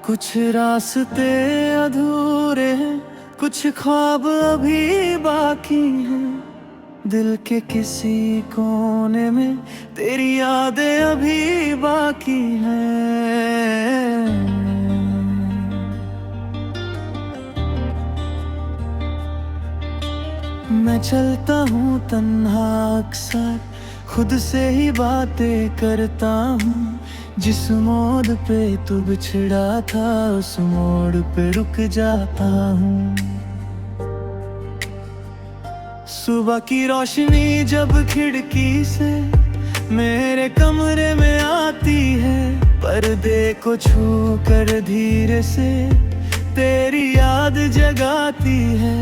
कुछ रास्ते अधूरे हैं, कुछ ख्वाब अभी बाकी हैं। दिल के किसी कोने में तेरी यादें अभी बाकी हैं। मैं चलता हूँ तन्हा अक्सर, खुद से ही बातें करता हूँ। जिस मोड़ पे तू बिछड़ा था उस मोड़ पे रुक जाता हूँ। सुबह की रोशनी जब खिड़की से मेरे कमरे में आती है, पर्दे को छू कर धीरे से तेरी याद जगाती है।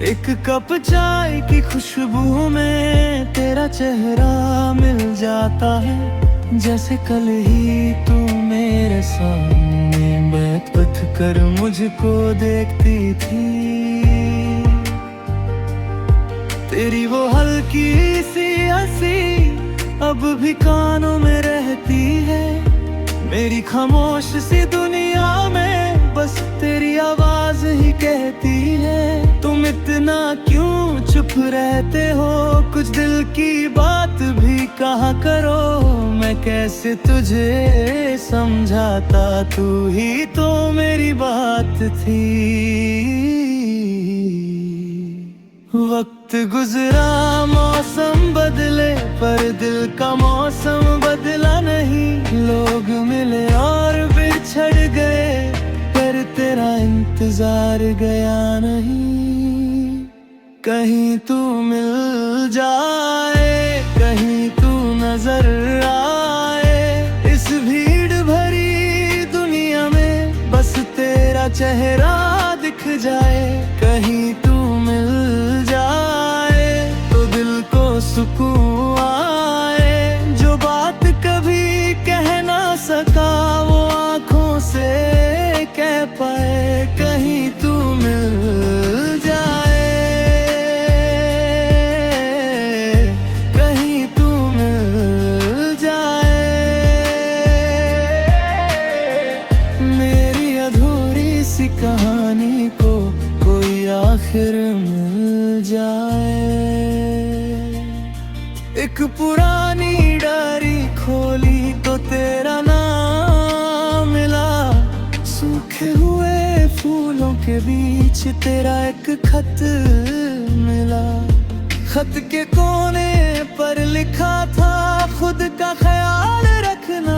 एक कप चाय की खुशबू में तेरा चेहरा मिल जाता है, जैसे कल ही तू मेरे सामने बैठ कर मुझको देखती थी। तेरी वो हल्की सी हंसी अब भी कानों में रहती है। मेरी खामोश सी दुनिया में बस तेरी आवाज ही कहती है, तुम इतना क्यों चुप रहते हो, कुछ दिल की बात भी कहा करो। मैं कैसे तुझे समझाता, तू ही तो मेरी बात थी। वक्त गुजरा मौसम बदले पर दिल का मौसम बदला नहीं। लोग मिले और बिछड़ गए पर तेरा इंतजार गया नहीं। कहीं तू मिल जाए, कहीं तू नजर आए, इस भीड़ भरी दुनिया में बस तेरा चेहरा दिख जाए। कहीं तू मिल जाए तो दिल को सुकून आए, जो बात कभी कह ना सका वो आँखों से कह पाए। कहीं तू मिल जाए, कहीं तू मिल जाए, मेरी अधूरी सी कहानी को कोई आखिर मिल जाए। एक पुरानी डायरी खोली तो तेरा नाम मिला, सूखे हुए फूलों के बीच तेरा एक खत मिला। खत के कोने पर लिखा था खुद का ख्याल रखना।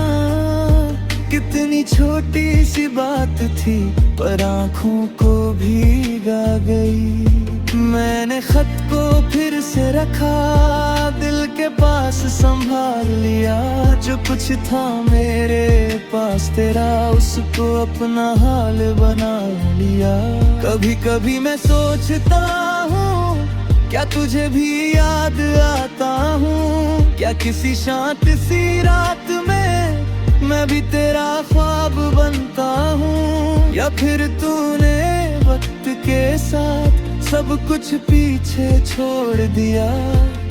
कितनी छोटी सी बात थी पर आँखों को भीगा गई। मैंने खत को फिर से रखा, दिल के पास संभाल लिया। जो कुछ था मेरे पास तेरा उसको अपना हाल बना लिया। कभी कभी मैं सोचता हूँ क्या तुझे भी याद आता हूँ, क्या किसी शांत सी रात में मैं भी तेरा ख्वाब बनता हूँ, या फिर तूने वक्त के साथ सब कुछ पीछे छोड़ दिया।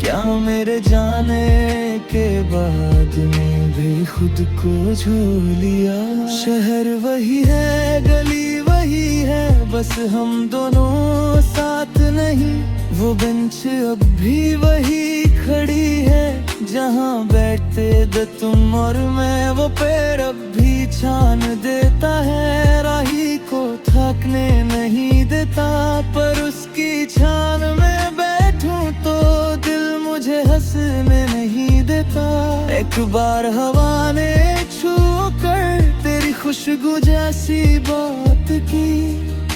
क्या मेरे जाने के बाद में भी खुद को झूल लिया। शहर वही है, गली वही है, बस हम दोनों साथ नहीं। वो बेंच अब भी वही खड़ी है जहाँ बैठते थे तुम और मैं। वो पेड़ अब भी छान देता है, राही को थकने नहीं देता। पर उसकी छान में बैठूं तो दिल मुझे हंसने नहीं देता। एक बार हवा ने छू कर तेरी खुशबू जैसी बात की,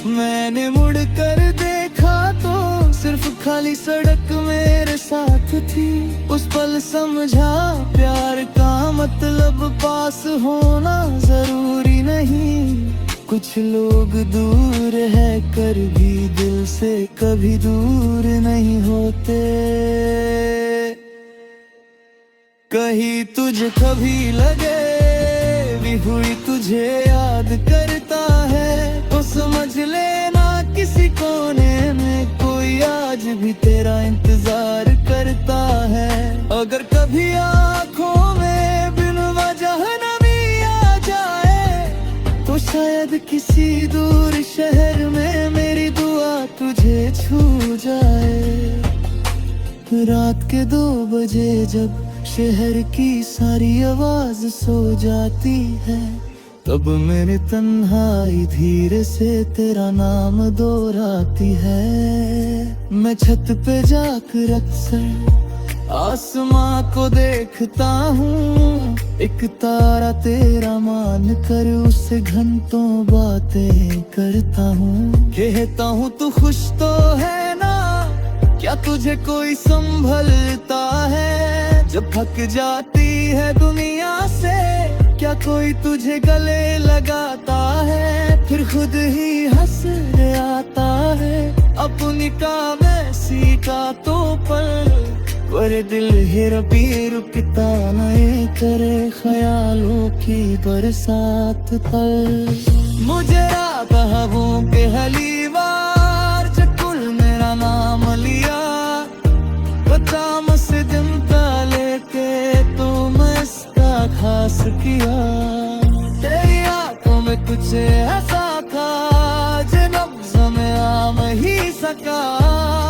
मैंने मुड़ कर देखा तो सिर्फ खाली सड़क मेरे साथ थी। उस पल समझा प्यार का मतलब पास होना जरूरी नहीं। कुछ लोग दूर है कर भी दिल से कभी दूर नहीं होते। कहीं तुझे कभी लगे भी हुई तुझे याद करता है, तो समझ लेना किसी कोने में कोई आज भी तेरा इंतजार करता है। अगर कभी आँखों में बिन वजह नमी आ जाए तो शायद छू जाए। रात के 2 बजे जब शहर की सारी आवाज सो जाती है, तब मेरी तन्हाई धीरे से तेरा नाम दोहराती है। मैं छत पे जाकर अक्सर आसमां को देखता हूँ, एक तारा तेरा मान कर उससे घंटों बातें करता हूँ। कहता हूँ तू खुश तो है ना, क्या तुझे कोई संभलता है जब थक जाती है दुनिया से, क्या कोई तुझे गले लगाता है, फिर खुद ही हंस आता है। अपनी काम ऐसी का तो पर दिल हिर भी रुकता नहीं, करे ख्यालों की बरसात तल। मुझे रात हवों के हलीवार चकुल मेरा नाम लिया, बता से जिमता लेके तो मैं इसका खास किया। तेरी आंखों में कुछ ऐसा था जो नब्ज़ में आ नहीं सका,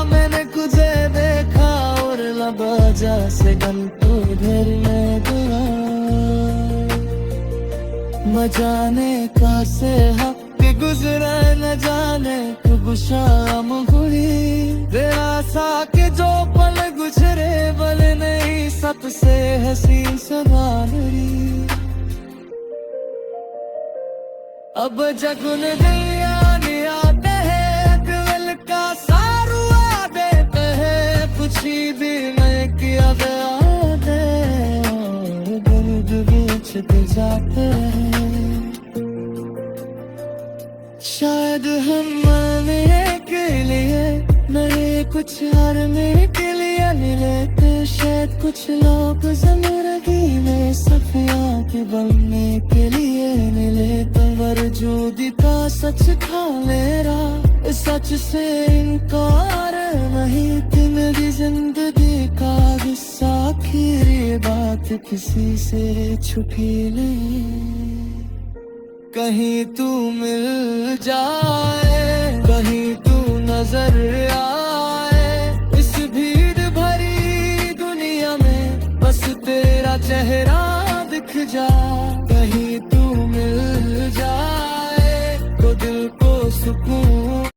मैंने तुझे देखा और लबजा से घंटों घर में गया। न जाने का से हक गुजरे, न जाने कब शाम हुई, तेरा सा के जो पल गुजरे बल नहीं सबसे हसीन सवारी। अब जगुन दिया आते हैं, दिल का सारू आ देते हैं, पूछी भी मैं किया गया दे, और दर्द बेचते जाते हैं। शायद हम मरने के लिए मरे, कुछ हारने के लिए मिले थे, शायद कुछ लोग जिंदगी में सफिया के बनने के लिए मिले थे। वजूदी का सच था मेरा, सच से इनकार नहीं थी मेरी जिंदगी का हिस्सा, आखिरी बात किसी से छुपी नहीं, कहीं तू मिल जाए।